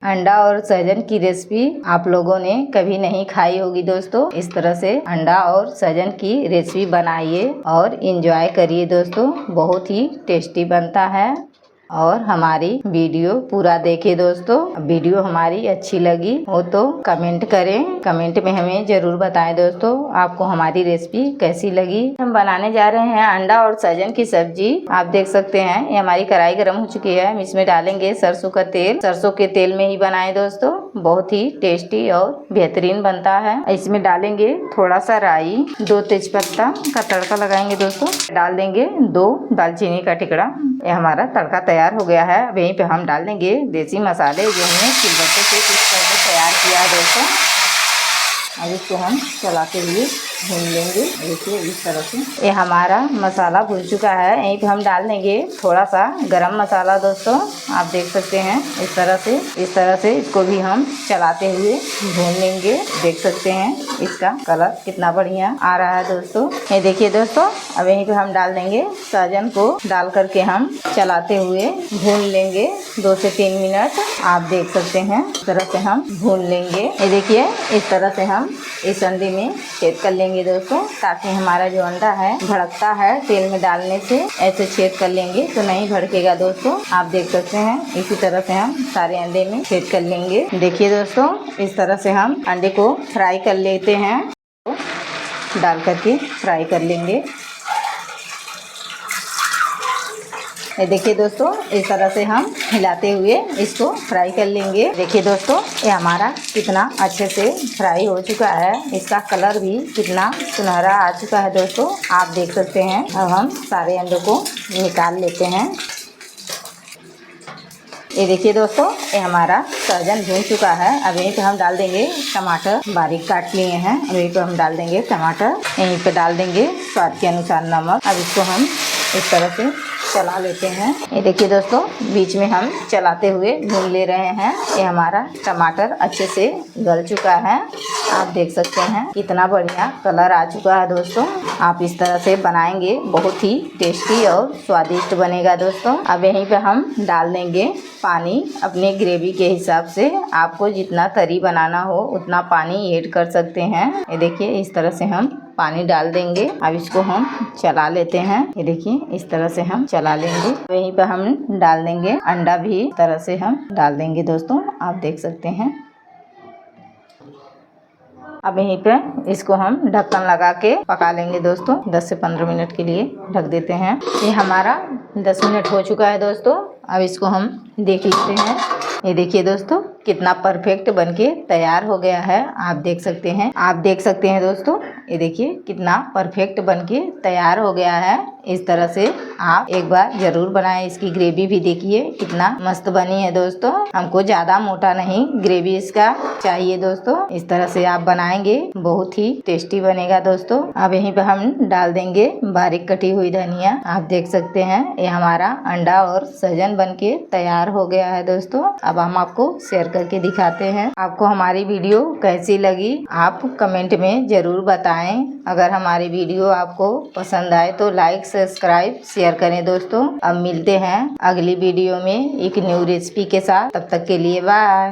अंडा और सहजन की रेसिपी आप लोगों ने कभी नहीं खाई होगी दोस्तों। इस तरह से अंडा और सहजन की रेसिपी बनाइए और इंजॉय करिए दोस्तों, बहुत ही टेस्टी बनता है। और हमारी वीडियो पूरा देखिए दोस्तों। वीडियो हमारी अच्छी लगी हो तो कमेंट करें, कमेंट में हमें जरूर बताएं दोस्तों आपको हमारी रेसिपी कैसी लगी। हम बनाने जा रहे हैं अंडा और सहजन की सब्जी। आप देख सकते हैं ये हमारी कढ़ाई गर्म हो चुकी है। हम इसमें डालेंगे सरसों का तेल। सरसों के तेल में ही बनाएं दोस्तों, बहुत ही टेस्टी और बेहतरीन बनता है। इसमें डालेंगे थोड़ा सा राई, 2 तेजपत्ता का तड़का लगाएंगे दोस्तों। डाल देंगे 2 दालचीनी का टुकड़ा। ये हमारा तड़का तैयार हो गया है। अब यहीं पे हम डाल देंगे देसी मसाले जो हमने सिलबट्टे से कुछ करके तैयार किया है दोस्तों। अब इसको हम चलाते हुए भून लेंगे। देखिए इस तरह से ये हमारा मसाला भून चुका है। यहीं पे हम डाल देंगे थोड़ा सा गरम मसाला दोस्तों। आप देख सकते हैं इस तरह से इसको भी हम चलाते हुए भून लेंगे। देख सकते हैं इसका कलर कितना बढ़िया आ रहा है दोस्तों। ये देखिए दोस्तों, अब यहीं पे हम डाल देंगे सहजन को। डाल करके हम चलाते हुए भून लेंगे 2 से 3 मिनट। आप देख सकते हैं इस तरह से हम भून लेंगे। ये देखिए इस तरह से हम इस अंडे में छेद कर लेंगे दोस्तों, ताकि हमारा जो अंडा है भड़कता है तेल में डालने से। ऐसे छेद कर लेंगे तो नहीं भड़केगा दोस्तों। आप देख सकते हैं इसी तरह से हम सारे अंडे में छेद कर लेंगे। देखिए दोस्तों इस तरह से हम अंडे को फ्राई कर लेते हैं, डाल करके फ्राई कर लेंगे। ये देखिए दोस्तों इस तरह से हम हिलाते हुए इसको फ्राई कर लेंगे। देखिए दोस्तों ये हमारा कितना अच्छे से फ्राई हो चुका है। इसका कलर भी कितना सुनहरा आ चुका है दोस्तों, आप देख सकते हैं। अब हम सारे अंडों को निकाल लेते हैं। ये देखिए दोस्तों ये हमारा सहजन भून चुका है। अब यहीं पे हम डाल देंगे टमाटर, बारीक काट लिए हैं। अब यहीं पे हम डाल देंगे टमाटर। यहीं पे डाल देंगे स्वाद के अनुसार नमक। अब इसको हम इस तरह से चला लेते हैं। ये देखिए दोस्तों बीच में हम चलाते हुए भून ले रहे हैं। ये हमारा टमाटर अच्छे से गल चुका है। आप देख सकते हैं कितना बढ़िया कलर आ चुका है दोस्तों। आप इस तरह से बनाएंगे बहुत ही टेस्टी और स्वादिष्ट बनेगा दोस्तों। अब यहीं पे हम डाल देंगे पानी अपने ग्रेवी के हिसाब से। आपको जितना तरी बनाना हो उतना पानी ऐड कर सकते हैं। ये देखिए इस तरह से हम पानी डाल देंगे। अब इसको हम चला लेते हैं। ये देखिए इस तरह से हम चला लेंगे। वहीं पे हम डाल देंगे अंडा भी इस तरह से हम डाल देंगे दोस्तों। आप देख सकते हैं। अब यहीं पे इसको हम ढक्कन लगा के पका लेंगे दोस्तों। 10 से 15 मिनट के लिए ढक देते हैं। ये हमारा 10 मिनट हो चुका है दोस्तों। अब इसको हम देख लेते हैं। ये देखिए दोस्तों कितना परफेक्ट बनके तैयार हो गया है। आप देख सकते हैं, आप देख सकते हैं दोस्तों। ये देखिए कितना परफेक्ट बनके तैयार हो गया है। इस तरह से आप एक बार जरूर बनाएं। इसकी ग्रेवी भी देखिए कितना मस्त बनी है दोस्तों। हमको ज़्यादा मोटा नहीं ग्रेवी इसका चाहिए दोस्तों। इस तरह से आप बनाएंगे बहुत ही टेस्टी बनेगा दोस्तों। अब यहीं पे हम डाल देंगे बारीक कटी हुई धनिया। आप देख सकते हैं ये हमारा अंडा और सहजन बनके तैयार हो गया है दोस्तों। अब हम आपको शेयर करके दिखाते हैं। आपको हमारी वीडियो कैसी लगी आप कमेंट में जरूर बताएं। अगर हमारी वीडियो आपको पसंद आए तो लाइक, सब्सक्राइब, शेयर करें दोस्तों। अब मिलते हैं अगली वीडियो में एक न्यू रेसिपी के साथ। तब तक के लिए बाय।